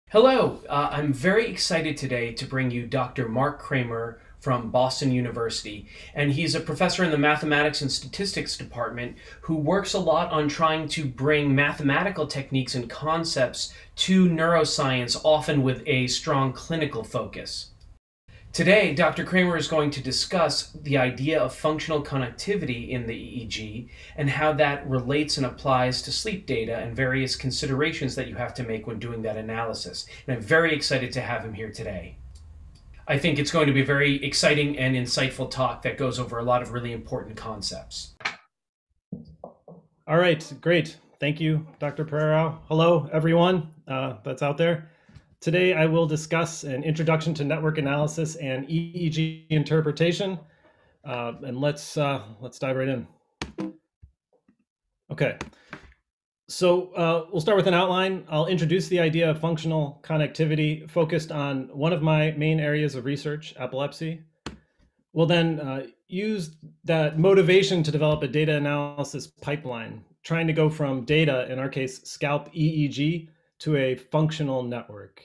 Hello, I'm very excited today to bring you Dr. Mark Kramer from Boston University. And he's a professor in the Mathematics and Statistics Department who works a lot on trying to bring mathematical techniques and concepts to neuroscience, often with a strong clinical focus. Today, Dr. Kramer is going to discuss the idea of functional connectivity in the EEG and how that relates and applies to sleep data and various considerations that you have to make when doing that analysis. And I'm very excited to have him here today. I think it's going to be a very exciting and insightful talk that goes over a lot of really important concepts. All right, great. Thank you, Dr. Pereira. Hello, everyone that's out there. Today, I will discuss an introduction to network analysis and EEG interpretation. And let's dive right in. Okay, so we'll start with an outline. I'll introduce the idea of functional connectivity focused on one of my main areas of research, epilepsy. We'll then use that motivation to develop a data analysis pipeline, trying to go from data, in our case, scalp EEG, to a functional network.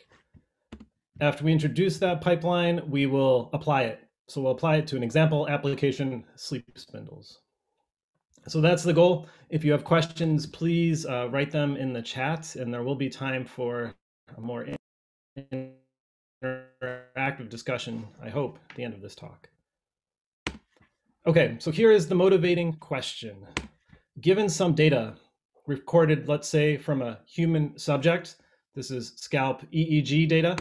After we introduce that pipeline, we will apply it. So we'll apply it to an example application, sleep spindles. So that's the goal. If you have questions, please write them in the chat, and there will be time for a more interactive discussion, I hope, at the end of this talk. Okay, so here is the motivating question. Given some data recorded, let's say, from a human subject, this is scalp EEG data,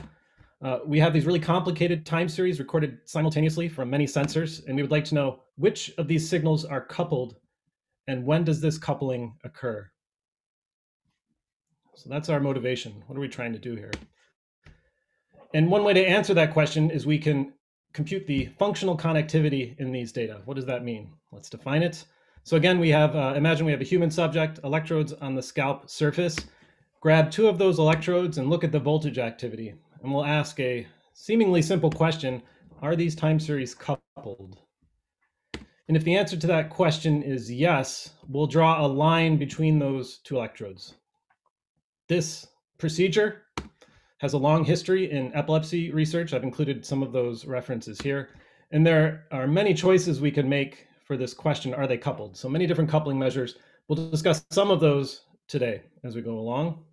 we have these really complicated time series recorded simultaneously from many sensors, and we would like to know which of these signals are coupled and when does this coupling occur? So that's our motivation. What are we trying to do here? And one way to answer that question is we can compute the functional connectivity in these data. What does that mean? Let's define it. So again, we have, imagine we have a human subject, electrodes on the scalp surface. Grab two of those electrodes and look at the voltage activity. And we'll ask a seemingly simple question, are these time series coupled? And if the answer to that question is yes, we'll draw a line between those two electrodes. This procedure has a long history in epilepsy research. I've included some of those references here. And there are many choices we can make for this question, are they coupled? So many different coupling measures. We'll discuss some of those today as we go along.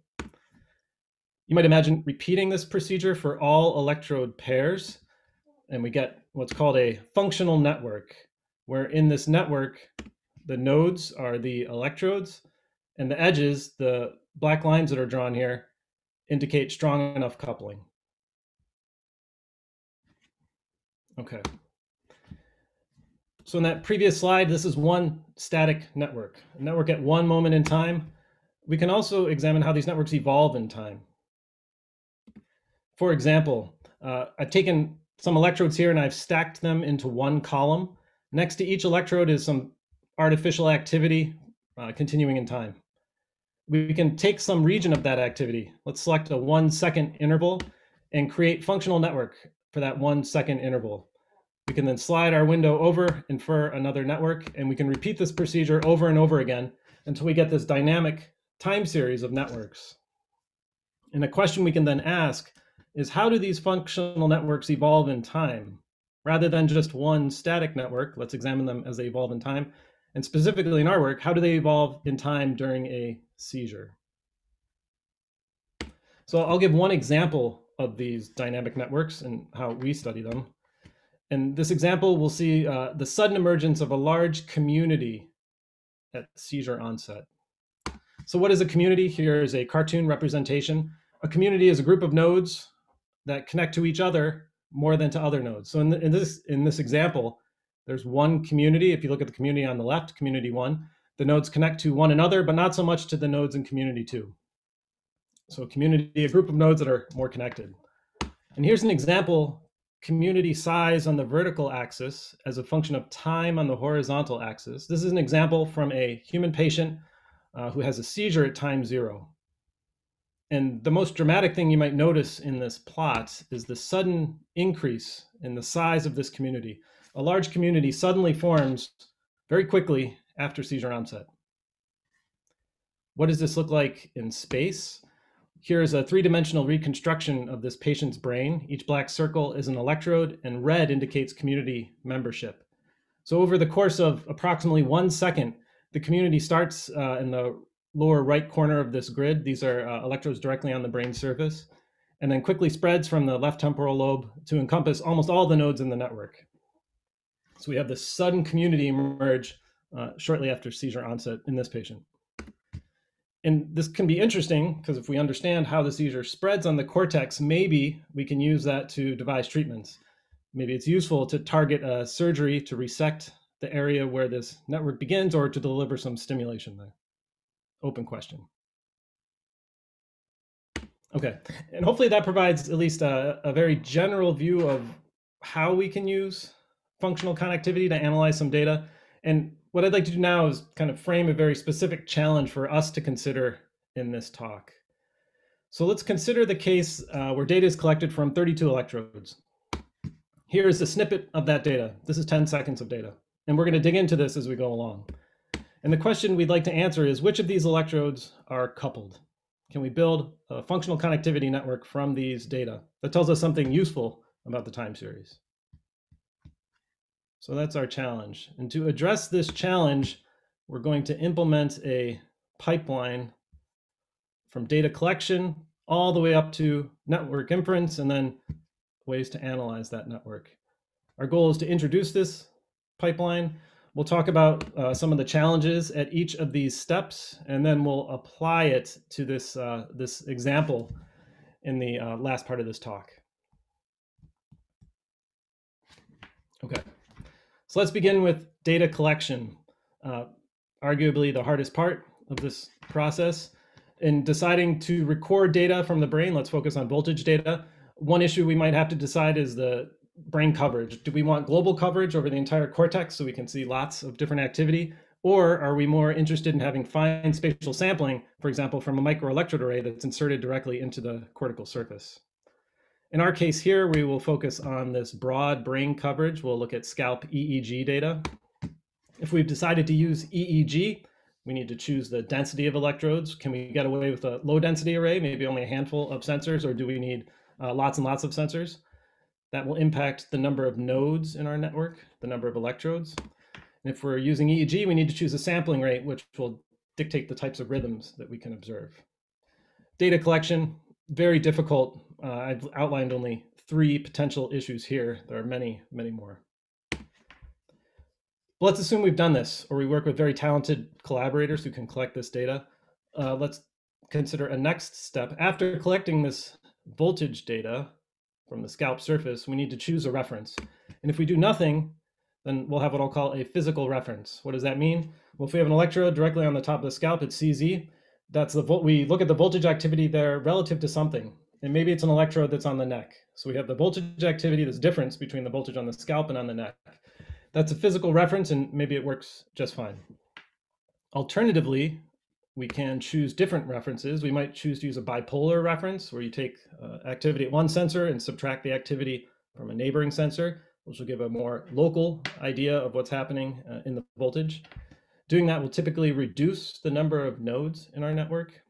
You might imagine repeating this procedure for all electrode pairs, and we get what's called a functional network, where in this network, the nodes are the electrodes, and the edges, the black lines that are drawn here, indicate strong enough coupling. Okay. So in that previous slide, this is one static network, a network at one moment in time. We can also examine how these networks evolve in time. For example, I've taken some electrodes here and I've stacked them into one column. Next to each electrode is some artificial activity continuing in time. We can take some region of that activity. Let's select a 1 second interval and create functional network for that 1 second interval. We can then slide our window over, infer another network, and we can repeat this procedure over and over again until we get this dynamic time series of networks. And a question we can then ask is, how do these functional networks evolve in time? Rather than just one static network, let's examine them as they evolve in time. And specifically in our work, how do they evolve in time during a seizure? So I'll give one example of these dynamic networks and how we study them. In this example, we'll see the sudden emergence of a large community at seizure onset. So what is a community? Here is a cartoon representation. A community is a group of nodes that connect to each other more than to other nodes. So in this example, there's one community. If you look at the community on the left, community 1, the nodes connect to one another, but not so much to the nodes in community 2. So community, a group of nodes that are more connected. And here's an example, community size on the vertical axis as a function of time on the horizontal axis. This is an example from a human patient who has a seizure at time 0. And the most dramatic thing you might notice in this plot is the sudden increase in the size of this community. A large community suddenly forms very quickly after seizure onset. What does this look like in space? Here is a three-dimensional reconstruction of this patient's brain. Each black circle is an electrode, and red indicates community membership. So over the course of approximately 1 second, the community starts in the lower right corner of this grid. These are electrodes directly on the brain surface, and then quickly spreads from the left temporal lobe to encompass almost all the nodes in the network. So we have this sudden community emerge shortly after seizure onset in this patient. And this can be interesting because if we understand how the seizure spreads on the cortex, maybe we can use that to devise treatments. Maybe it's useful to target a surgery to resect the area where this network begins, or to deliver some stimulation there. Open question. Okay, and hopefully that provides at least a very general view of how we can use functional connectivity to analyze some data. And what I'd like to do now is kind of frame a very specific challenge for us to consider in this talk. So let's consider the case where data is collected from 32 electrodes. Here is a snippet of that data. This is 10 seconds of data. And we're going to dig into this as we go along. And the question we'd like to answer is, which of these electrodes are coupled? Can we build a functional connectivity network from these data that tells us something useful about the time series? So that's our challenge. And to address this challenge, we're going to implement a pipeline from data collection all the way up to network inference, and then ways to analyze that network. Our goal is to introduce this pipeline. We'll talk about some of the challenges at each of these steps, and then we'll apply it to this, this example in the last part of this talk. Okay, so let's begin with data collection. Arguably the hardest part of this process. In deciding to record data from the brain, let's focus on voltage data. One issue we might have to decide is the brain coverage. Do we want global coverage over the entire cortex so we can see lots of different activity? Or are we more interested in having fine spatial sampling, for example, from a microelectrode array that's inserted directly into the cortical surface? In our case here, we will focus on this broad brain coverage. We'll look at scalp EEG data. If we've decided to use EEG, we need to choose the density of electrodes. Can we get away with a low density array, maybe only a handful of sensors, or do we need lots and lots of sensors? That will impact the number of nodes in our network, the number of electrodes. And if we're using EEG, we need to choose a sampling rate, which will dictate the types of rhythms that we can observe. Data collection, very difficult. I've outlined only 3 potential issues here. There are many, many more. But let's assume we've done this, or we work with very talented collaborators who can collect this data. Let's consider a next step. After collecting this voltage data from the scalp surface, we need to choose a reference. And if we do nothing, then we'll have what I'll call a physical reference. What does that mean? Well, if we have an electrode directly on the top of the scalp, it's CZ. That's we look at the voltage activity there relative to something. And maybe it's an electrode that's on the neck. So we have the voltage activity, this difference between the voltage on the scalp and on the neck. That's a physical reference, and maybe it works just fine. Alternatively, we can choose different references. We might choose to use a bipolar reference, where you take activity at one sensor and subtract the activity from a neighboring sensor, which will give a more local idea of what's happening in the voltage. Doing that will typically reduce the number of nodes in our network.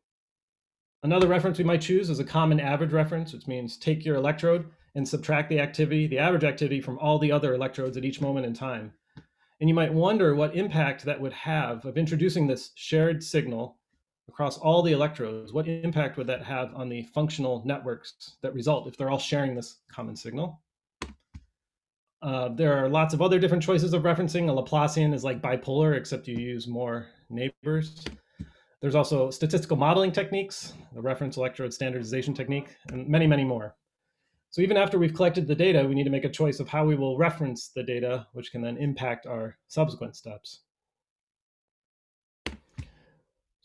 Another reference we might choose is a common average reference, which means take your electrode and subtract the activity, the average activity, from all the other electrodes at each moment in time. And you might wonder what impact that would have of introducing this shared signal across all the electrodes. What impact would that have on the functional networks that result if they're all sharing this common signal? There are lots of other different choices of referencing. A Laplacian is like bipolar, except you use more neighbors. There's also statistical modeling techniques, the reference electrode standardization technique, and many, many more. So even after we've collected the data, we need to make a choice of how we will reference the data, which can then impact our subsequent steps. So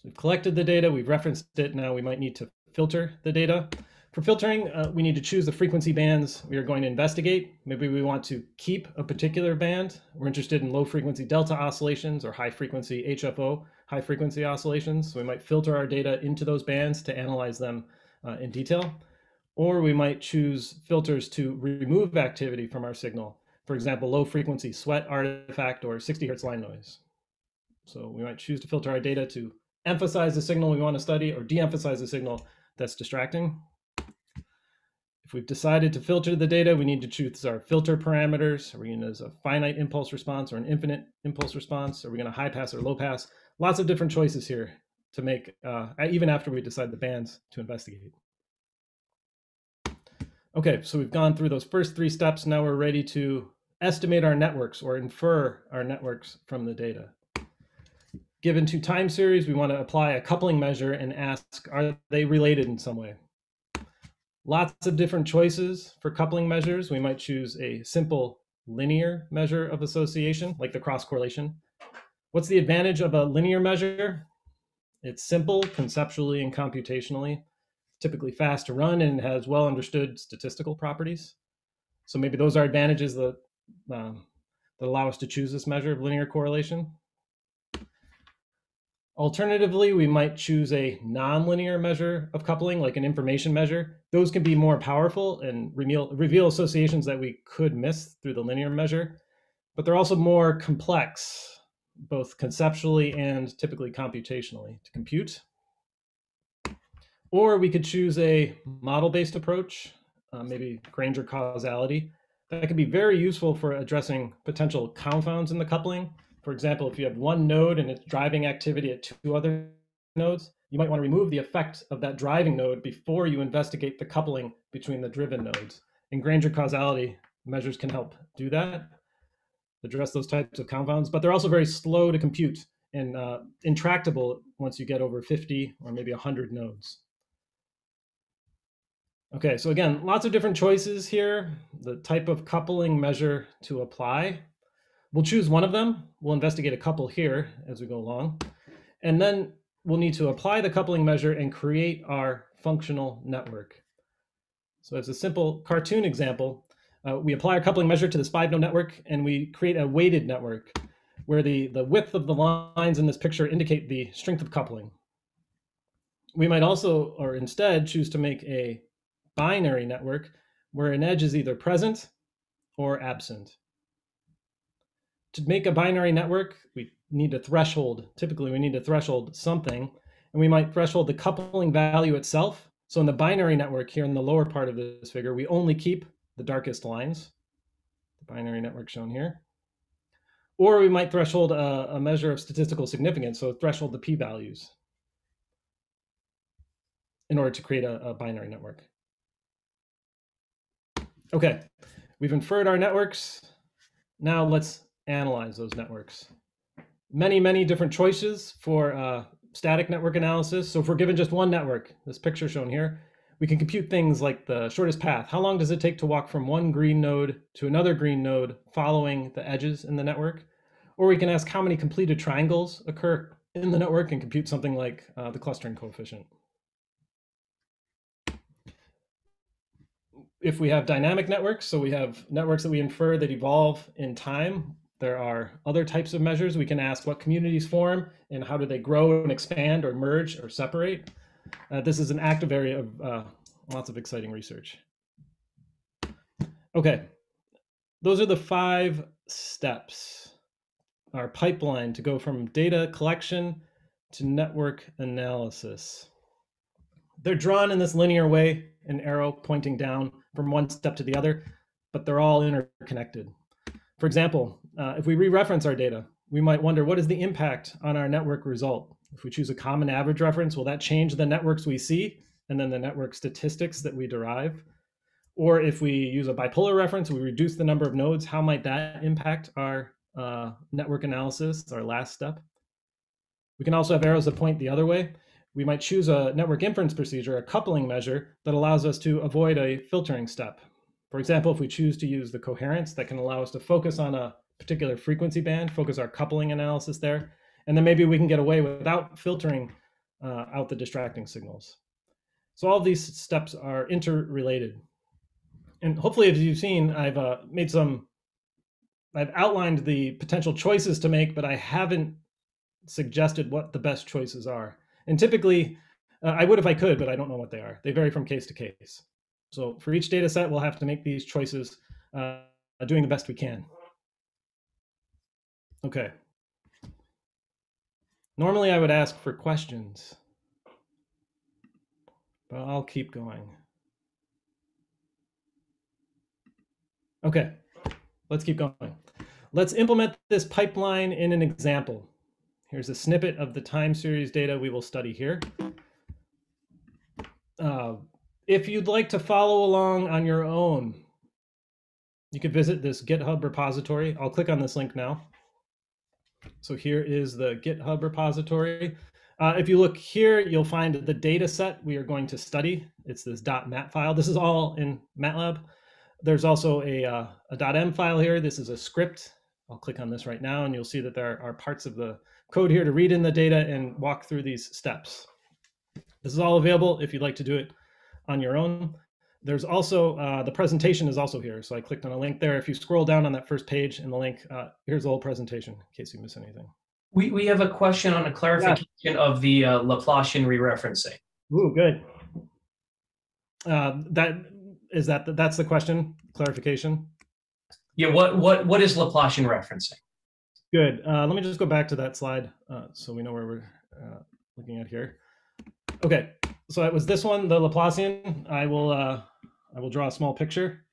we've collected the data, we've referenced it. Now we might need to filter the data. For filtering, we need to choose the frequency bands we are going to investigate. Maybe we want to keep a particular band. We're interested in low frequency delta oscillations or high frequency HFO, high frequency oscillations. So we might filter our data into those bands to analyze them in detail. Or we might choose filters to remove activity from our signal. For example, low frequency sweat artifact or 60 hertz line noise. So we might choose to filter our data to emphasize the signal we want to study or de-emphasize the signal that's distracting. If we've decided to filter the data, we need to choose our filter parameters. Are we going to use a finite impulse response or an infinite impulse response? Are we going to high pass or low pass? Lots of different choices here to make, even after we decide the bands to investigate. Okay, so we've gone through those first 3 steps. Now we're ready to estimate our networks or infer our networks from the data. Given 2 time series, we want to apply a coupling measure and ask, are they related in some way? Lots of different choices for coupling measures. We might choose a simple linear measure of association, like the cross correlation. What's the advantage of a linear measure? It's simple conceptually and computationally, typically fast to run, and has well understood statistical properties. So maybe those are advantages that allow us to choose this measure of linear correlation. Alternatively, we might choose a nonlinear measure of coupling, like an information measure. Those can be more powerful and reveal associations that we could miss through the linear measure, but they're also more complex, both conceptually and typically computationally to compute. Or we could choose a model-based approach, maybe Granger causality. That can be very useful for addressing potential confounds in the coupling. For example, if you have one node and it's driving activity at 2 other nodes, you might want to remove the effect of that driving node before you investigate the coupling between the driven nodes. And Granger causality measures can help do that, address those types of confounds, but they're also very slow to compute and intractable once you get over 50 or maybe 100 nodes. Okay, so again, lots of different choices here, the type of coupling measure to apply. We'll choose one of them. We'll investigate a couple here as we go along. And then we'll need to apply the coupling measure and create our functional network. So as a simple cartoon example, we apply our coupling measure to this 5-node network and we create a weighted network where the width of the lines in this picture indicate the strength of coupling. We might also, or instead, choose to make a binary network where an edge is either present or absent. To make a binary network, we need a threshold. Typically, we need to threshold something, and we might threshold the coupling value itself. So in the binary network here in the lower part of this figure, we only keep the darkest lines, the binary network shown here. Or we might threshold a measure of statistical significance, so threshold the p-values in order to create a binary network. Okay, we've inferred our networks. Now let's analyze those networks. Many different choices for static network analysis. So if we're given just one network, this picture shown here, we can compute things like the shortest path. How long does it take to walk from one green node to another green node following the edges in the network? Or we can ask how many completed triangles occur in the network and compute something like the clustering coefficient. If we have dynamic networks, so we have networks that we infer that evolve in time, there are other types of measures. We can ask what communities form and how do they grow and expand or merge or separate. This is an active area of lots of exciting research. Okay, those are the 5 steps, our pipeline to go from data collection to network analysis. They're drawn in this linear way, an arrow pointing down from one step to the other, but they're all interconnected. For example, if we re-reference our data, we might wonder what is the impact on our network result? If we choose a common average reference, will that change the networks we see and then the network statistics that we derive? Or if we use a bipolar reference, we reduce the number of nodes, how might that impact our network analysis, our last step? We can also have arrows that point the other way. We might choose a network inference procedure, a coupling measure that allows us to avoid a filtering step. For example, if we choose to use the coherence, that can allow us to focus on a particular frequency band, focus our coupling analysis there, and then maybe we can get away without filtering out the distracting signals. So all of these steps are interrelated. And hopefully, as you've seen, I've outlined the potential choices to make, but I haven't suggested what the best choices are. And typically, I would if I could, but I don't know what they are. They vary from case to case. So for each data set, we'll have to make these choices, doing the best we can. Okay. Normally, I would ask for questions, but I'll keep going. Okay, let's keep going. Let's implement this pipeline in an example. Here's a snippet of the time series data we will study here. If you'd like to follow along on your own, you could visit this GitHub repository. I'll click on this link now. So here is the GitHub repository. If you look here, you'll find the data set we are going to study. It's this .mat file. This is all in MATLAB. There's also a .m file here. This is a script. I'll click on this right now, and you'll see that there are parts of the code here to read in the data and walk through these steps. This is all available if you'd like to do it on your own. There's also, the presentation is also here. So I clicked on a link there. If you scroll down on that first page in the link, here's the whole presentation in case you miss anything. We have a question on a clarification of the Laplacian re-referencing. Ooh, good. That's the question, clarification? Yeah, what is Laplacian referencing? Good. Let me just go back to that slide so we know where we're looking at here. Okay, so it was this one, the Laplacian. I will draw a small picture,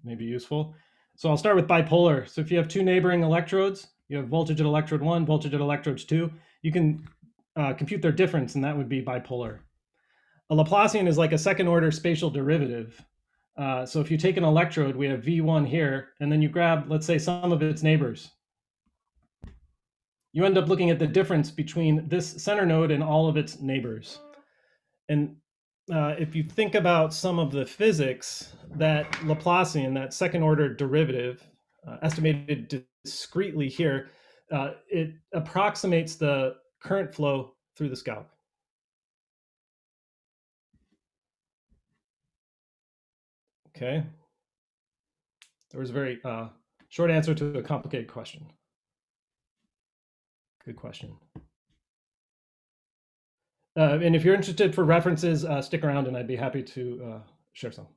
maybe useful. So I'll start with bipolar. So if you have two neighboring electrodes, you have voltage at electrode 1, voltage at electrode 2, you can compute their difference, and that would be bipolar. A Laplacian is like a second order spatial derivative. So if you take an electrode, we have V1 here, and then you grab, let's say, some of its neighbors. You end up looking at the difference between this center node and all of its neighbors. And if you think about some of the physics, that Laplacian, that second order derivative, estimated discretely here, it approximates the current flow through the scalp. Okay. There was a very short answer to a complicated question. Good question. And if you're interested for references, stick around and I'd be happy to share some.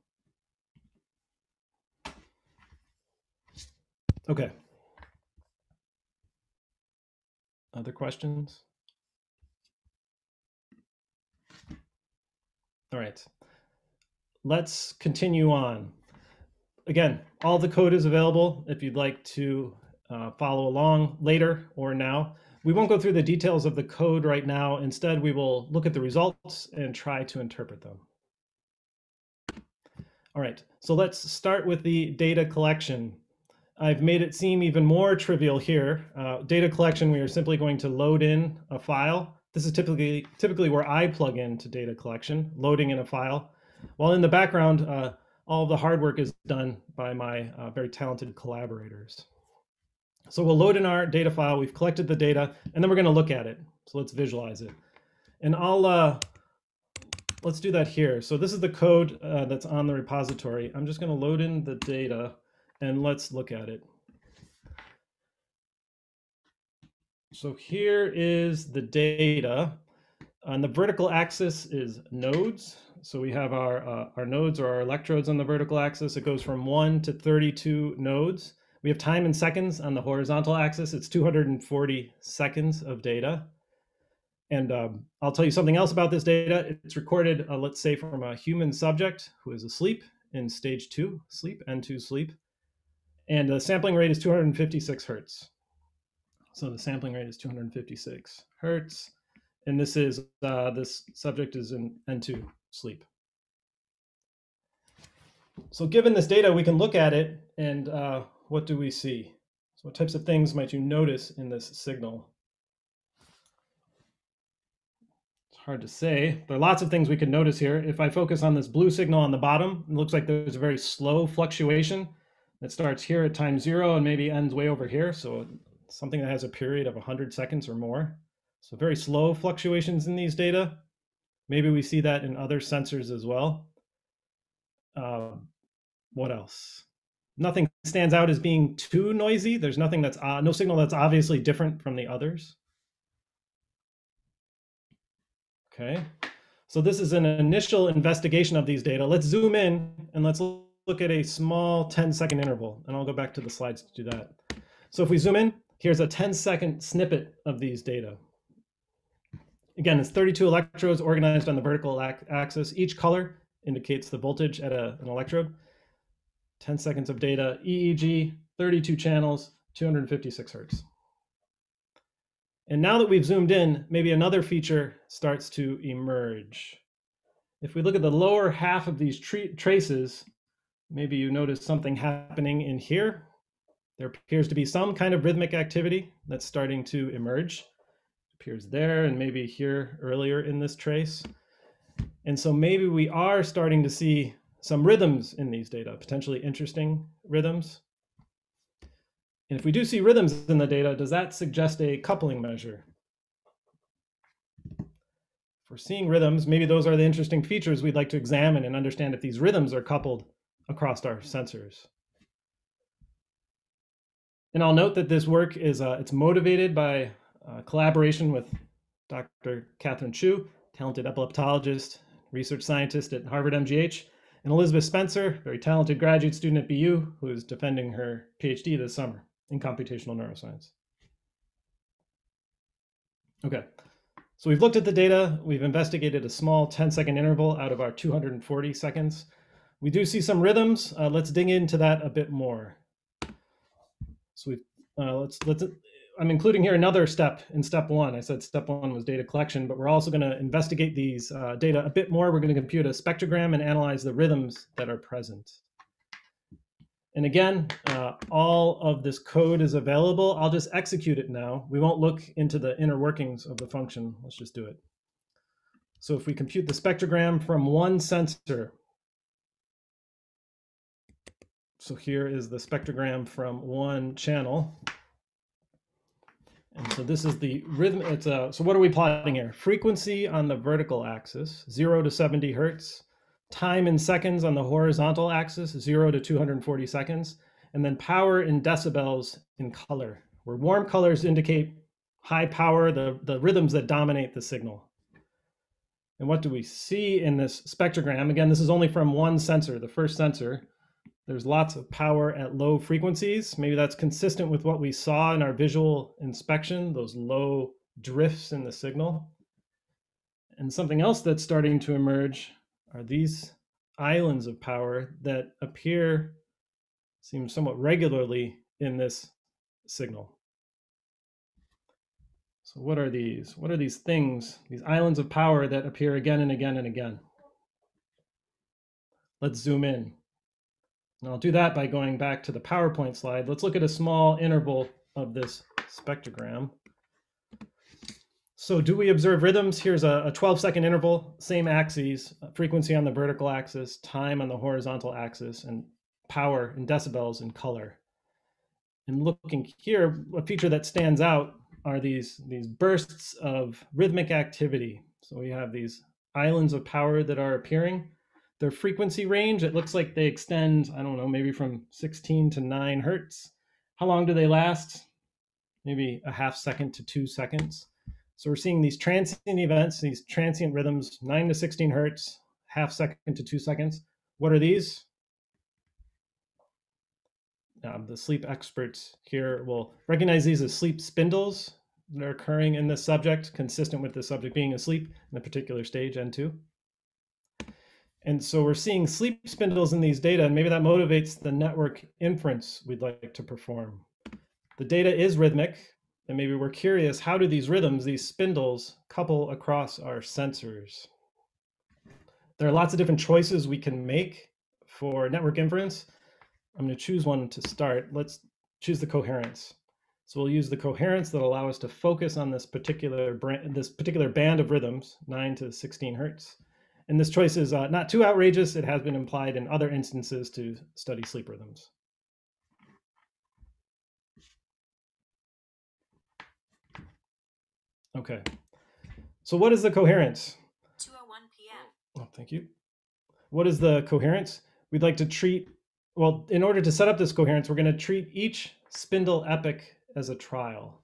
Okay. Other questions? All right. Let's continue on. Again, all the code is available if you'd like to follow along later or now. We won't go through the details of the code right now. Instead, we will look at the results and try to interpret them. All right, so let's start with the data collection. I've made it seem even more trivial here. Data collection, we are simply going to load in a file. This is typically where I plug into data collection, loading in a file. While in the background, all of the hard work is done by my very talented collaborators. So we'll load in our data file. We've collected the data, and then we're going to look at it. So let's visualize it. And let's do that here. So this is the code that's on the repository. I'm just going to load in the data, and let's look at it. So here is the data. On the vertical axis is nodes. So we have our nodes or our electrodes on the vertical axis. It goes from 1 to 32 nodes. We have time in seconds on the horizontal axis. It's 240 seconds of data. And I'll tell you something else about this data. It's recorded, let's say, from a human subject who is asleep in stage 2 sleep, N2 sleep. And the sampling rate is 256 hertz. So the sampling rate is 256 hertz. And this is, this subject is in N2 sleep. So given this data, we can look at it and what do we see? So what types of things might you notice in this signal? It's hard to say. There are lots of things we can notice here. If I focus on this blue signal on the bottom, it looks like there's a very slow fluctuation that starts here at time 0 and maybe ends way over here. So something that has a period of 100 seconds or more. So very slow fluctuations in these data. Maybe we see that in other sensors as well. What else? Nothing stands out as being too noisy. There's nothing that's no signal that's obviously different from the others. Okay, so this is an initial investigation of these data. Let's zoom in and let's look at a small 10-second interval, and I'll go back to the slides to do that. So if we zoom in, here's a 10-second snippet of these data. Again, it's 32 electrodes organized on the vertical axis. Each color indicates the voltage at an electrode. 10 seconds of data, EEG, 32 channels, 256 hertz. And now that we've zoomed in, maybe another feature starts to emerge. If we look at the lower half of these traces, maybe you notice something happening in here. There appears to be some kind of rhythmic activity that's starting to emerge. It appears there and maybe here earlier in this trace. And so maybe we are starting to see some rhythms in these data, potentially interesting rhythms. And if we do see rhythms in the data, does that suggest a coupling measure? If we're seeing rhythms, maybe those are the interesting features we'd like to examine and understand if these rhythms are coupled across our sensors. And I'll note that this work is it's motivated by collaboration with Dr. Catherine Chu, talented epileptologist, research scientist at Harvard MGH, and Elizabeth Spencer, very talented graduate student at BU, who is defending her PhD this summer in computational neuroscience. Okay, so we've looked at the data. We've investigated a small 10-second interval out of our 240 seconds. We do see some rhythms. Let's dig into that a bit more. So I'm including here another step in step one. I said step one was data collection, but we're also going to investigate these data a bit more. We're going to compute a spectrogram and analyze the rhythms that are present. And again, all of this code is available. I'll just execute it now. We won't look into the inner workings of the function. Let's just do it. So if we compute the spectrogram from one sensor, so here is the spectrogram from one channel. And so this is the rhythm. So what are we plotting here? Frequency on the vertical axis, 0 to 70 hertz. Time in seconds on the horizontal axis, 0 to 240 seconds. And then power in decibels in color, where warm colors indicate high power, the rhythms that dominate the signal. And what do we see in this spectrogram? Again, this is only from one sensor, the first sensor. There's lots of power at low frequencies. Maybe that's consistent with what we saw in our visual inspection, those low drifts in the signal. And something else that's starting to emerge are these islands of power that seem somewhat regularly in this signal. So what are these? What are these things, these islands of power that appear again and again and again? Let's zoom in. And I'll do that by going back to the PowerPoint slide. Let's look at a small interval of this spectrogram. So do we observe rhythms? Here's a 12-second interval, same axes, frequency on the vertical axis, time on the horizontal axis, and power in decibels in color. And looking here, a feature that stands out are these bursts of rhythmic activity. So we have these islands of power that are appearing. Their frequency range, it looks like they extend, I don't know, maybe from 16 to 9 hertz. How long do they last? Maybe a half second to 2 seconds. So we're seeing these transient events, these transient rhythms, 9 to 16 hertz, half second to 2 seconds. What are these? The sleep experts here will recognize these as sleep spindles that are occurring in this subject, consistent with the subject being asleep in a particular stage, N2. And so we're seeing sleep spindles in these data, and maybe that motivates the network inference we'd like to perform. The data is rhythmic, and maybe we're curious, how do these rhythms, these spindles, couple across our sensors? There are lots of different choices we can make for network inference. I'm going to choose one to start. Let's choose the coherence. So we'll use the coherence that allow us to focus on this particular band of rhythms, 9 to 16 hertz. And this choice is not too outrageous. It has been implied in other instances to study sleep rhythms. Okay, so what is the coherence? 2:01 p.m. Oh, thank you. What is the coherence? We'd like to treat, well, in order to set up this coherence, we're going to treat each spindle epoch as a trial.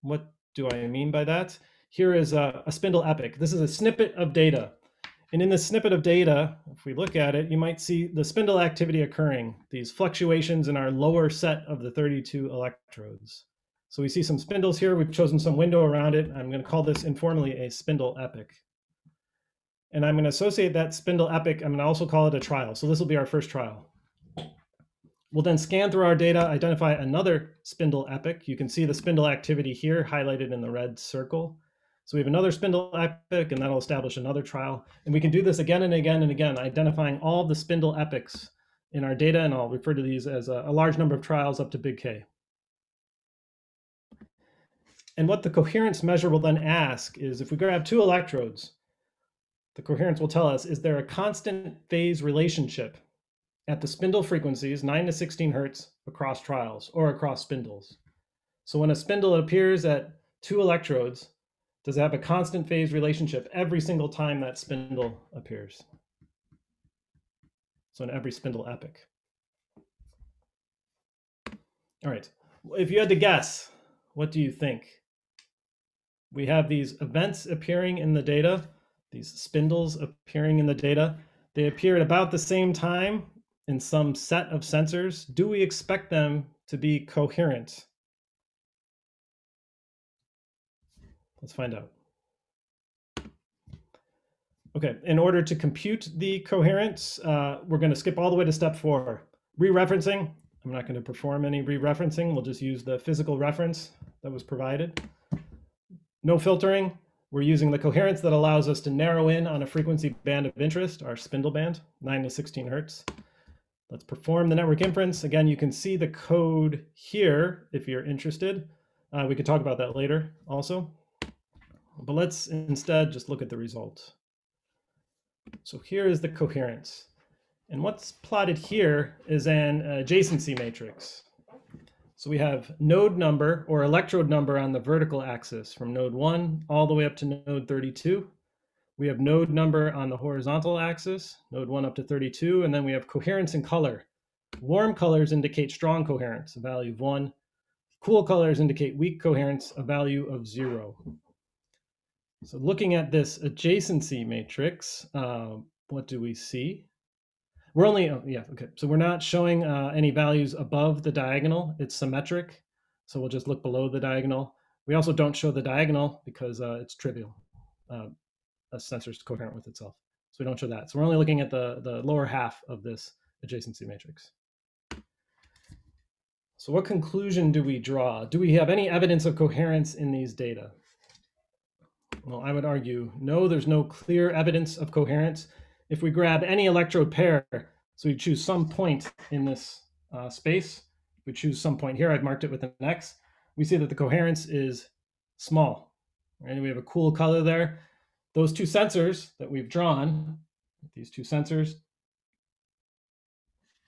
What do I mean by that? Here is a spindle epoch. This is a snippet of data. And in this snippet of data, if we look at it, you might see the spindle activity occurring, these fluctuations in our lower set of the 32 electrodes. So we see some spindles here. We've chosen some window around it. I'm going to call this informally a spindle epoch. And I'm going to associate that spindle epoch. I'm going to also call it a trial. So this will be our first trial. We'll then scan through our data, identify another spindle epoch. You can see the spindle activity here highlighted in the red circle. So we have another spindle epoch, and that'll establish another trial. And we can do this again and again and again, identifying all the spindle epochs in our data, and I'll refer to these as a large number of trials up to big K. And what the coherence measure will then ask is, if we grab two electrodes, the coherence will tell us, is there a constant phase relationship at the spindle frequencies, 9 to 16 hertz, across trials or across spindles? So when a spindle appears at two electrodes, does it have a constant phase relationship every single time that spindle appears? So in every spindle epoch. All right, if you had to guess, what do you think? We have these events appearing in the data, these spindles appearing in the data. They appear at about the same time in some set of sensors. Do we expect them to be coherent? Let's find out. Okay, in order to compute the coherence, we're going to skip all the way to step 4. Re-referencing. I'm not going to perform any re-referencing. We'll just use the physical reference that was provided. No filtering. We're using the coherence that allows us to narrow in on a frequency band of interest, our spindle band, 9 to 16 hertz. Let's perform the network inference. Again, you can see the code here if you're interested. We could talk about that later also. But let's instead just look at the result. So here is the coherence. And what's plotted here is an adjacency matrix. So we have node number or electrode number on the vertical axis from node 1 all the way up to node 32. We have node number on the horizontal axis, node 1 up to 32, and then we have coherence in color. Warm colors indicate strong coherence, a value of 1. Cool colors indicate weak coherence, a value of 0. So looking at this adjacency matrix, what do we see? We're only, so we're not showing any values above the diagonal. It's symmetric, so we'll just look below the diagonal. We also don't show the diagonal because it's trivial. A sensor is coherent with itself, so we don't show that. So we're only looking at the lower half of this adjacency matrix. So what conclusion do we draw? Do we have any evidence of coherence in these data? Well, I would argue, no, there's no clear evidence of coherence. If we grab any electrode pair, so we choose some point in this space, we choose some point here, I've marked it with an X, we see that the coherence is small. Right? We have a cool color there. Those two sensors that we've drawn, these two sensors,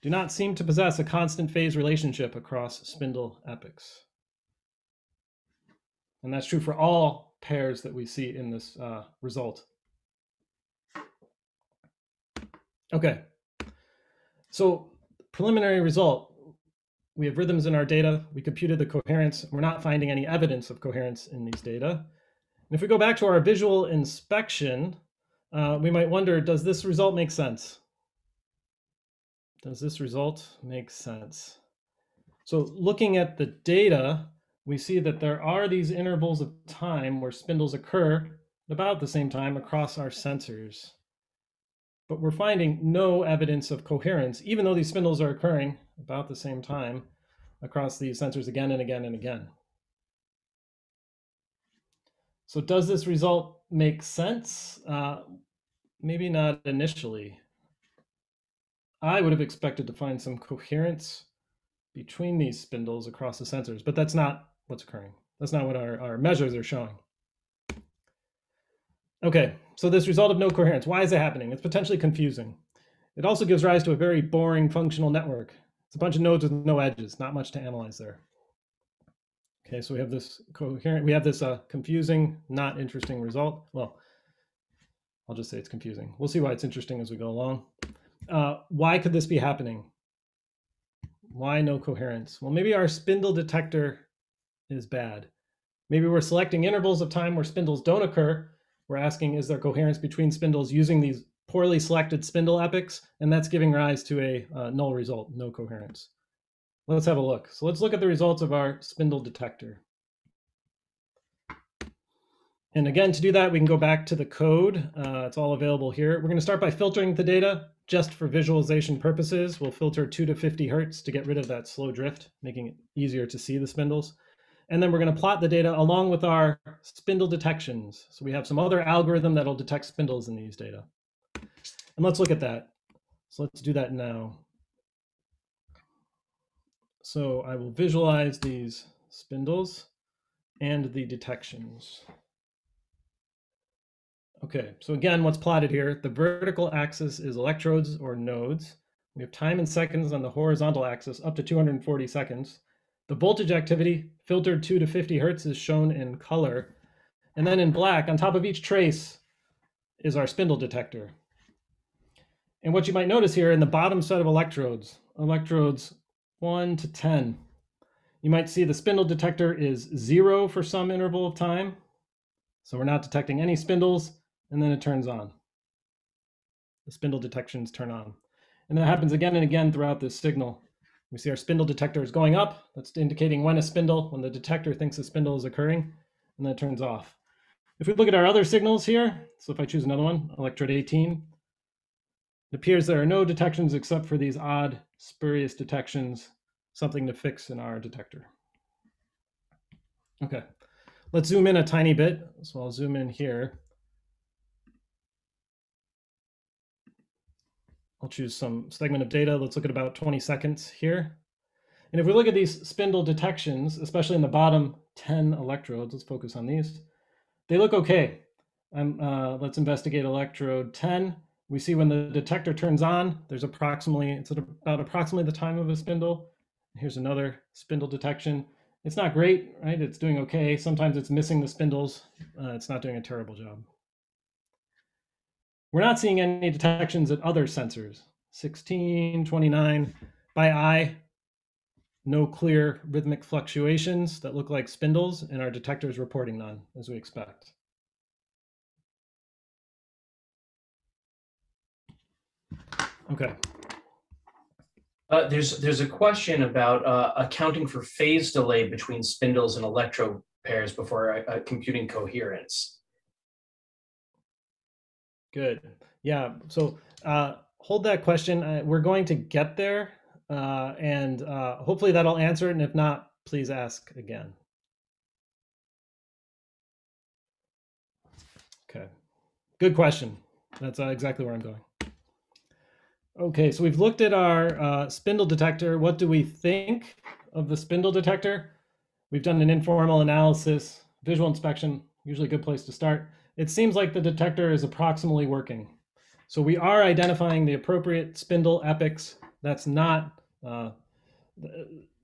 do not seem to possess a constant phase relationship across spindle epochs. And that's true for all pairs that we see in this result. Okay, so preliminary result, we have rhythms in our data, we computed the coherence, we're not finding any evidence of coherence in these data. And if we go back to our visual inspection, we might wonder, does this result make sense? Does this result make sense? So looking at the data, we see that there are these intervals of time where spindles occur about the same time across our sensors. But we're finding no evidence of coherence, even though these spindles are occurring about the same time across these sensors again and again and again. So does this result make sense? Maybe not initially. I would have expected to find some coherence between these spindles across the sensors, but that's not what's occurring. That's not what our measures are showing. Okay, so this result of no coherence, why is it happening? It's potentially confusing. It also gives rise to a very boring functional network. It's a bunch of nodes with no edges, not much to analyze there. Okay, so we have this coherent, we have this confusing, not interesting result. Well, I'll just say it's confusing. We'll see why it's interesting as we go along. Why could this be happening? Why no coherence? Well, maybe our spindle detector is bad. Maybe we're selecting intervals of time where spindles don't occur. We're asking, is there coherence between spindles using these poorly selected spindle epochs? And that's giving rise to a null result, no coherence. Let's have a look. So let's look at the results of our spindle detector. And again, to do that, we can go back to the code. It's all available here. We're going to start by filtering the data just for visualization purposes. We'll filter 2 to 50 hertz to get rid of that slow drift, making it easier to see the spindles. And then we're going to plot the data along with our spindle detections. So we have some other algorithm that'll detect spindles in these data. And let's look at that. So let's do that now. So I will visualize these spindles and the detections. Okay, so again, what's plotted here, the vertical axis is electrodes or nodes. We have time in seconds on the horizontal axis, up to 240 seconds. The voltage activity, filtered 2 to 50 hertz, is shown in color. And then in black, on top of each trace, is our spindle detector. And what you might notice here in the bottom set of electrodes, electrodes 1 to 10, you might see the spindle detector is 0 for some interval of time. So we're not detecting any spindles, and then it turns on. The spindle detections turn on. And that happens again and again throughout this signal. We see our spindle detector is going up. That's indicating when the detector thinks a spindle is occurring, and then it turns off. If we look at our other signals here, so if I choose another one, electrode 18, it appears there are no detections except for these odd, spurious detections, something to fix in our detector. Okay, let's zoom in a tiny bit. So I'll zoom in here. I'll choose some segment of data. Let's look at about 20 seconds here. And if we look at these spindle detections, especially in the bottom 10 electrodes, let's focus on these. They look okay. Let's investigate electrode 10. We see when the detector turns on, it's at about approximately the time of a spindle. Here's another spindle detection. It's not great, right? It's doing okay. Sometimes it's missing the spindles. It's not doing a terrible job. We're not seeing any detections at other sensors, 16, 29. By eye, no clear rhythmic fluctuations that look like spindles, and our detector is reporting none, as we expect. Okay. There's a question about accounting for phase delay between spindles and electrode pairs before computing coherence. Good. Yeah. So hold that question. We're going to get there, and hopefully that'll answer it. And if not, please ask again. Okay. Good question. That's exactly where I'm going. Okay, so we've looked at our spindle detector. What do we think of the spindle detector? We've done an informal analysis, visual inspection, usually a good place to start. It seems like the detector is approximately working. So we are identifying the appropriate spindle epochs. That's not,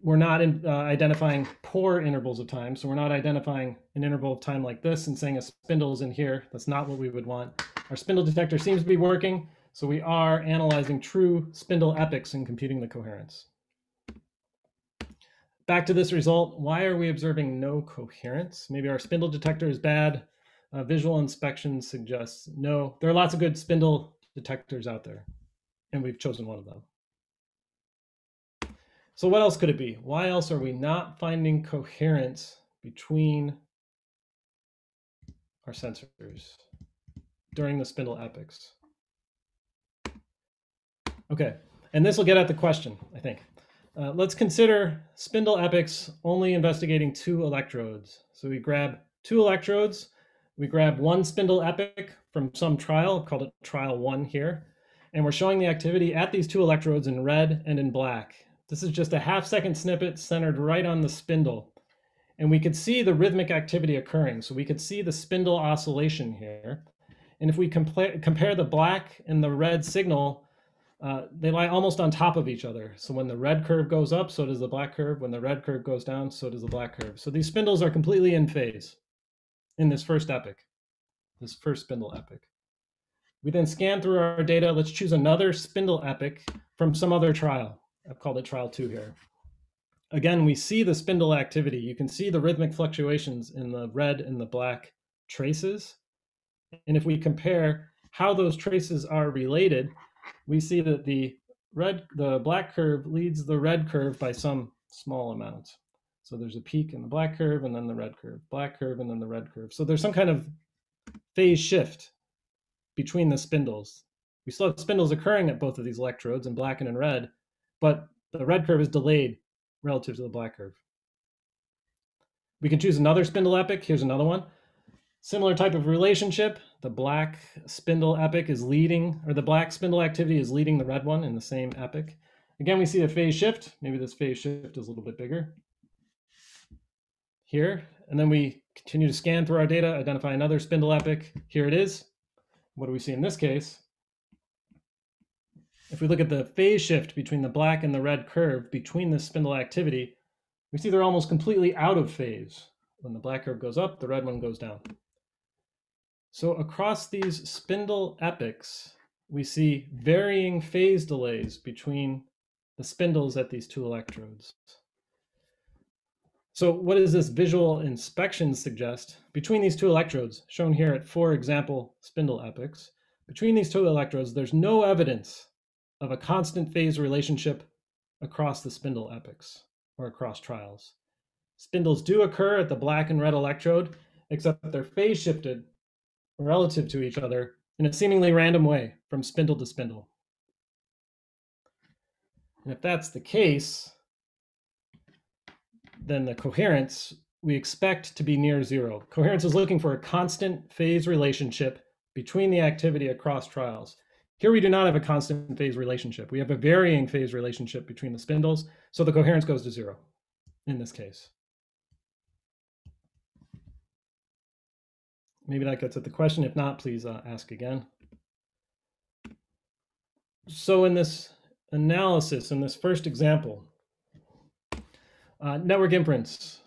we're not identifying poor intervals of time. So we're not identifying an interval of time like this and saying a spindle is in here. That's not what we would want. Our spindle detector seems to be working. So we are analyzing true spindle epochs and computing the coherence. Back to this result, why are we observing no coherence? Maybe our spindle detector is bad. Visual inspection suggests no. There are lots of good spindle detectors out there, and we've chosen one of them. So what else could it be? Why else are we not finding coherence between our sensors during the spindle epochs? Okay, and this will get at the question, I think. Let's consider spindle epochs only investigating 2 electrodes. So we grab 2 electrodes, we grab one spindle epoch from some trial, called it trial 1 here, and we're showing the activity at these 2 electrodes in red and in black. This is just a half-second snippet centered right on the spindle. And we could see the rhythmic activity occurring. So we could see the spindle oscillation here. And if we compare the black and the red signal, they lie almost on top of each other. So when the red curve goes up, so does the black curve. When the red curve goes down, so does the black curve. So these spindles are completely in phase in this first epoch, this first spindle epoch. We then scan through our data. Let's choose another spindle epoch from some other trial. I've called it trial 2 here. Again, we see the spindle activity. You can see the rhythmic fluctuations in the red and the black traces. And if we compare how those traces are related, we see that the black curve leads the red curve by some small amount. So there's a peak in the black curve and then the red curve, black curve and then the red curve. So there's some kind of phase shift between the spindles. We still have spindles occurring at both of these electrodes in black and in red, but the red curve is delayed relative to the black curve. We can choose another spindle epoch. Here's another one. Similar type of relationship. The black spindle epoch is leading, or the black spindle activity is leading the red one in the same epoch. Again, we see a phase shift. Maybe this phase shift is a little bit bigger here. And then we continue to scan through our data, identify another spindle epoch. Here it is. What do we see in this case? If we look at the phase shift between the black and the red curve between the spindle activity, we see they're almost completely out of phase. When the black curve goes up, the red one goes down. So across these spindle epochs, we see varying phase delays between the spindles at these two electrodes. So what does this visual inspection suggest? Between these two electrodes, shown here at 4 example spindle epochs, between these two electrodes, there's no evidence of a constant phase relationship across the spindle epochs or across trials. Spindles do occur at the black and red electrode, except that they're phase shifted relative to each other in a seemingly random way from spindle to spindle. And if that's the case, then the coherence we expect to be near zero. Coherence is looking for a constant phase relationship between the activity across trials. Here we do not have a constant phase relationship. We have a varying phase relationship between the spindles, so the coherence goes to zero in this case. Maybe that gets at the question. If not, please ask again. So in this analysis, in this first example, network inference,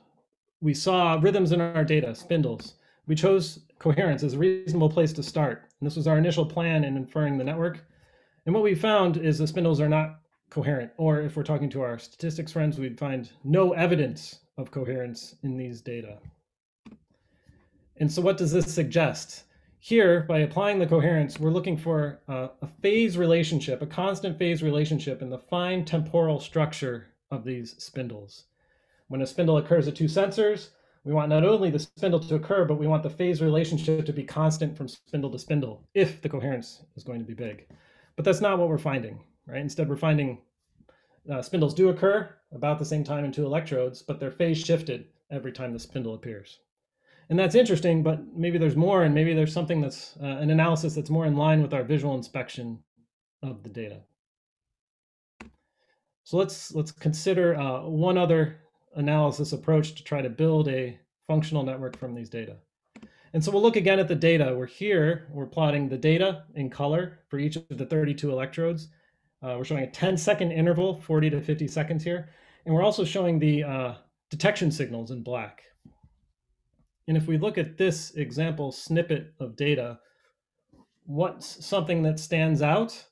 we saw rhythms in our data, spindles. We chose coherence as a reasonable place to start. And this was our initial plan in inferring the network. And what we found is the spindles are not coherent, or if we're talking to our statistics friends, we'd find no evidence of coherence in these data. And so what does this suggest? Here, by applying the coherence, we're looking for a phase relationship, a constant phase relationship in the fine temporal structure of these spindles. When a spindle occurs at two sensors, we want not only the spindle to occur, but we want the phase relationship to be constant from spindle to spindle if the coherence is going to be big. But that's not what we're finding, right? Instead, we're finding spindles do occur about the same time in two electrodes, but they're phase shifted every time the spindle appears. And that's interesting, but maybe there's more, and maybe there's something that's an analysis that's more in line with our visual inspection of the data. So let's consider one other analysis approach to try to build a functional network from these data. And so we'll look again at the data. We're plotting the data in color for each of the 32 electrodes. We're showing a 10-second interval, 40 to 50 seconds here. And we're also showing the detection signals in black. And if we look at this example snippet of data, what's something that stands out?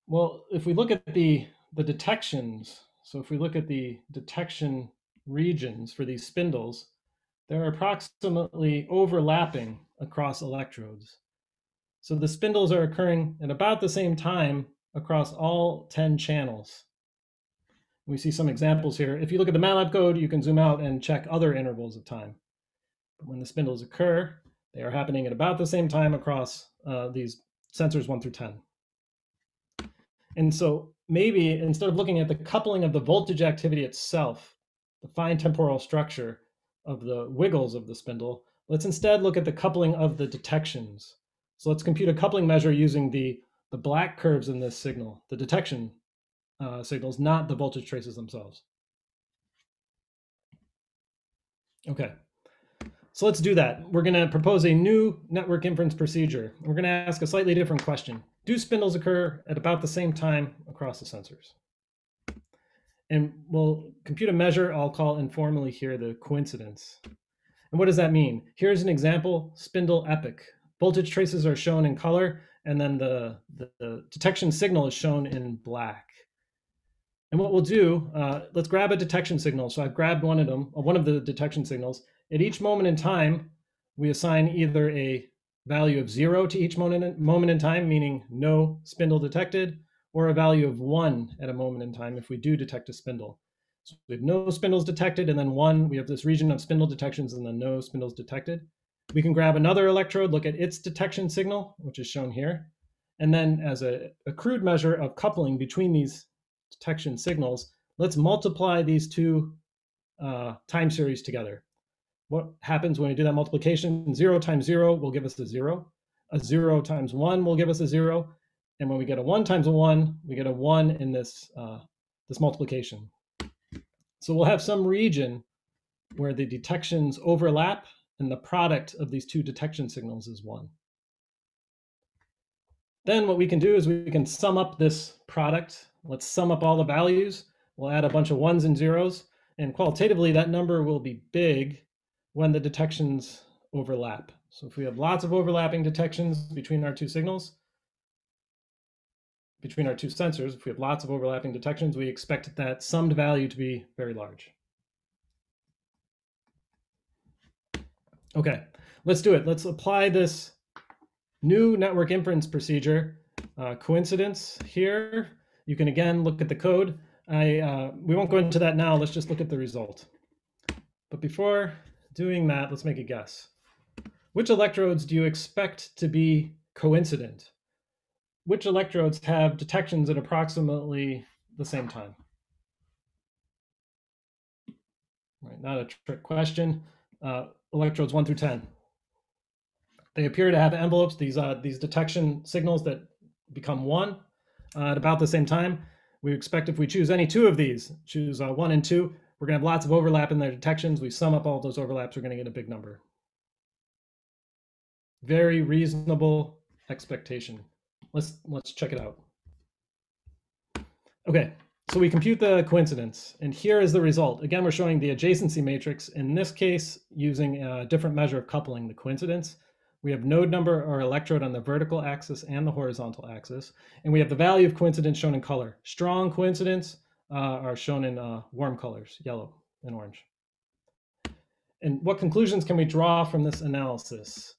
Well, if we look at the detections, so if we look at the detection regions for these spindles, they're approximately overlapping across electrodes. So the spindles are occurring at about the same time across all 10 channels. We see some examples here. If you look at the MATLAB code, you can zoom out and check other intervals of time. But when the spindles occur, they are happening at about the same time across these sensors 1 through 10. And so maybe instead of looking at the coupling of the voltage activity itself, the fine temporal structure of the wiggles of the spindle, let's instead look at the coupling of the detections. So let's compute a coupling measure using the black curves in this signal, the detection signals, not the voltage traces themselves. Okay. So let's do that. We're going to propose a new network inference procedure. We're going to ask a slightly different question. Do spindles occur at about the same time across the sensors? And we'll compute a measure I'll call informally here the coincidence. And what does that mean? Here's an example spindle epoch. Voltage traces are shown in color, and then the detection signal is shown in black. And what we'll do, let's grab a detection signal. So I've grabbed one of the detection signals. At each moment in time, we assign either a value of 0 to each moment in time, meaning no spindle detected, or a value of 1 at a moment in time if we do detect a spindle. So we have no spindles detected, and then 1, we have this region of spindle detections, and then no spindles detected. We can grab another electrode, look at its detection signal, which is shown here. And then as a crude measure of coupling between these detection signals, let's multiply these two time series together. What happens when we do that multiplication? 0 times 0 will give us a 0. A 0 times 1 will give us a 0. And when we get a 1 times a 1, we get a 1 in this, this multiplication. So we'll have some region where the detections overlap and the product of these two detection signals is 1. Then what we can do is we can sum up this product. Let's sum up all the values. We'll add a bunch of 1s and 0s. And qualitatively, that number will be big when the detections overlap. So if we have lots of overlapping detections between our two signals, between our two sensors, if we have lots of overlapping detections, we expect that summed value to be very large. Okay, let's do it. Let's apply this new network inference procedure, coincidence here. You can again look at the code. We won't go into that now. Let's just look at the result. But before doing that, let's make a guess. Which electrodes do you expect to be coincident? Which electrodes have detections at approximately the same time? Right, not a trick question. Electrodes 1 through 10. They appear to have envelopes, these detection signals that become 1 at about the same time. We expect if we choose any two of these, choose 1 and 2, we're going to have lots of overlap in their detections. We sum up all those overlaps, we're going to get a big number. Very reasonable expectation. Let's check it out. Okay, so we compute the coincidence, and here is the result. Again, we're showing the adjacency matrix, in this case, using a different measure of coupling, the coincidence. We have node number or electrode on the vertical axis and the horizontal axis, and we have the value of coincidence shown in color. Strong coincidence are shown in warm colors, yellow and orange. And what conclusions can we draw from this analysis?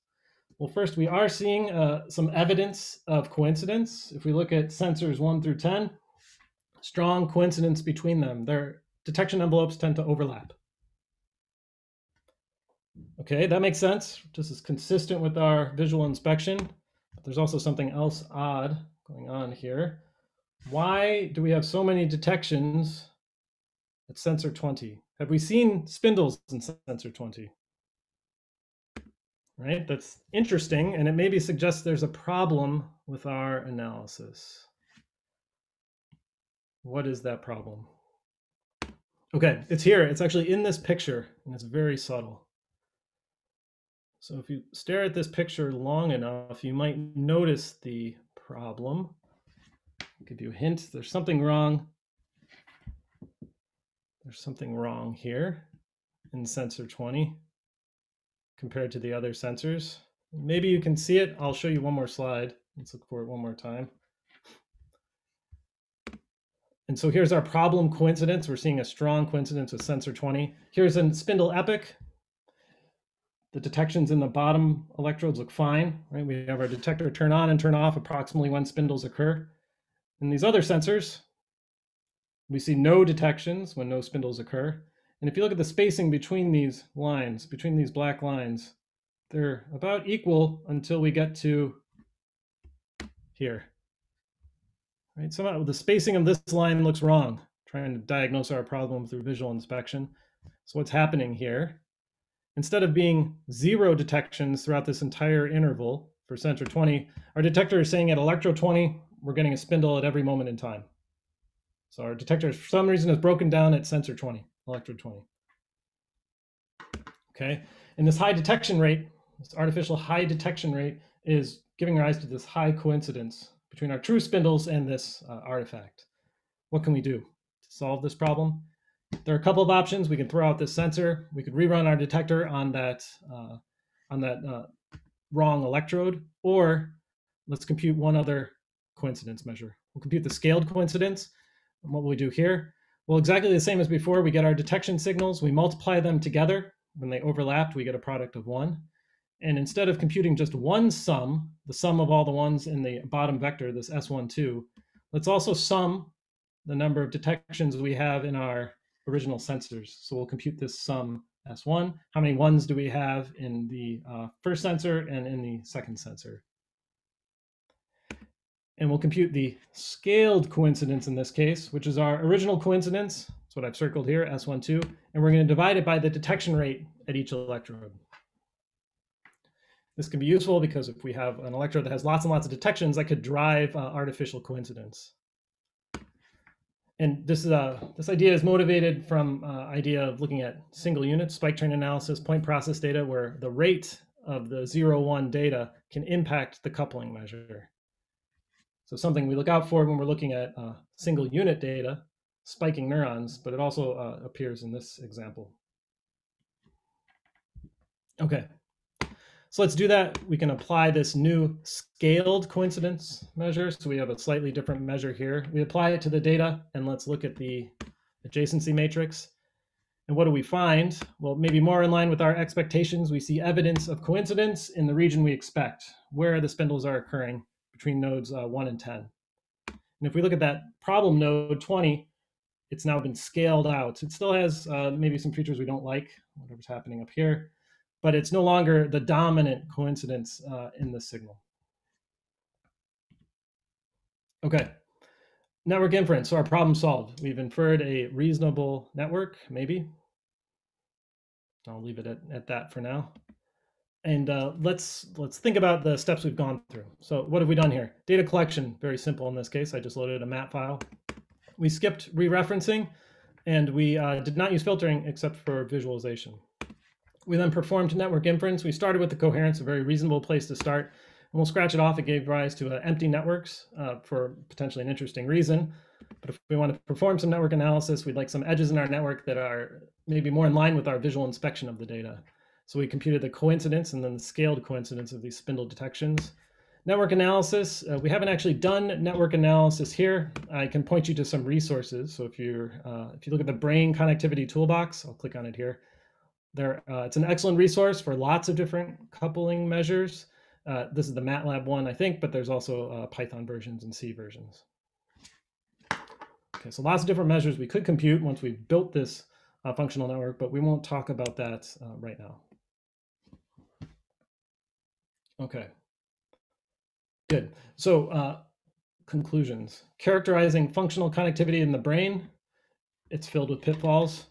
Well, first, we are seeing some evidence of coincidence. If we look at sensors 1 through 10, strong coincidence between them. Their detection envelopes tend to overlap. Okay, that makes sense. This is consistent with our visual inspection. But there's also something else odd going on here. Why do we have so many detections at sensor 20? Have we seen spindles in sensor 20? Right, that's interesting, and it maybe suggests there's a problem with our analysis. What is that problem? Okay, it's here. It's actually in this picture, and it's very subtle. So if you stare at this picture long enough, you might notice the problem. I'll give you a hint. There's something wrong. There's something wrong here in sensor 20 compared to the other sensors. Maybe you can see it. I'll show you one more slide. Let's look for it one more time. And so here's our problem coincidence. We're seeing a strong coincidence with sensor 20. Here's a spindle epoch. The detections in the bottom electrodes look fine, right? We have our detector turn on and turn off approximately when spindles occur. In these other sensors, we see no detections when no spindles occur. And if you look at the spacing between these lines, between these black lines, they're about equal until we get to here. Right? Somehow the spacing of this line looks wrong, trying to diagnose our problem through visual inspection. So what's happening here? Instead of being 0 detections throughout this entire interval for sensor 20, our detector is saying at electrode 20, we're getting a spindle at every moment in time. So our detector, for some reason, is broken down at sensor 20, electrode 20. Okay, and this high detection rate, this artificial high detection rate, is giving rise to this high coincidence between our true spindles and this artifact. What can we do to solve this problem? There are a couple of options. We can throw out this sensor. We could rerun our detector on that wrong electrode, or let's compute one other coincidence measure. We'll compute the scaled coincidence. And what will we do here? Well, exactly the same as before. We get our detection signals. We multiply them together. When they overlapped, we get a product of 1. And instead of computing just one sum, the sum of all the ones in the bottom vector, this S12, let's also sum the number of detections we have in our original sensors. So we'll compute this sum S1. How many ones do we have in the first sensor and in the second sensor? And we'll compute the scaled coincidence in this case, which is our original coincidence. That's what I've circled here, S12. And we're going to divide it by the detection rate at each electrode. This can be useful because if we have an electrode that has lots and lots of detections, that could drive artificial coincidence. And this idea is motivated from idea of looking at single units, spike train analysis, point process data, where the rate of the 0-1 data can impact the coupling measure. So something we look out for when we're looking at single unit data, spiking neurons, but it also appears in this example. Okay, so let's do that. We can apply this new scaled coincidence measure. So we have a slightly different measure here. We apply it to the data, and let's look at the adjacency matrix. And what do we find? Well, maybe more in line with our expectations, we see evidence of coincidence in the region we expect, where the spindles are occurring between nodes 1 and 10. And if we look at that problem node 20, it's now been scaled out. It still has maybe some features we don't like, whatever's happening up here, but it's no longer the dominant coincidence in the signal. Okay, network inference. So our problem solved. We've inferred a reasonable network, maybe. I'll leave it at that for now. And let's think about the steps we've gone through. So what have we done here? Data collection, very simple in this case. I just loaded a map file. We skipped re-referencing, and we did not use filtering except for visualization. We then performed network inference. We started with the coherence, a very reasonable place to start. And we'll scratch it off. It gave rise to empty networks for potentially an interesting reason. But if we want to perform some network analysis, we'd like some edges in our network that are maybe more in line with our visual inspection of the data. So we computed the coincidence and then the scaled coincidence of these spindle detections. Network analysis, we haven't actually done network analysis here. I can point you to some resources. So if you look at the brain connectivity toolbox, I'll click on it here. It's an excellent resource for lots of different coupling measures. This is the MATLAB one, I think, but there's also Python versions and C versions. Okay, so lots of different measures we could compute once we've built this functional network, but we won't talk about that right now. Okay, good. So conclusions. Characterizing functional connectivity in the brain. It's filled with pitfalls.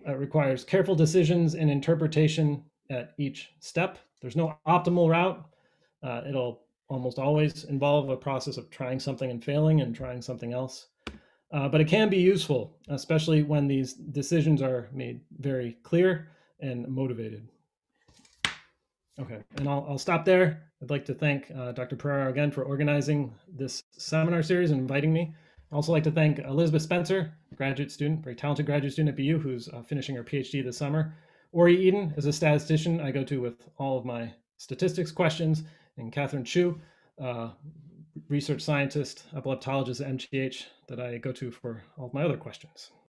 It requires careful decisions and interpretation at each step. There's no optimal route. It'll almost always involve a process of trying something and failing and trying something else. But it can be useful, especially when these decisions are made very clear and motivated. Okay, and I'll stop there. I'd like to thank Dr. Pereira again for organizing this seminar series and inviting me. I'd also like to thank Elizabeth Spencer, graduate student, very talented graduate student at BU, who's finishing her PhD this summer. Ori Eden is a statistician I go to with all of my statistics questions, and Catherine Chu, research scientist, epileptologist at MGH, that I go to for all of my other questions.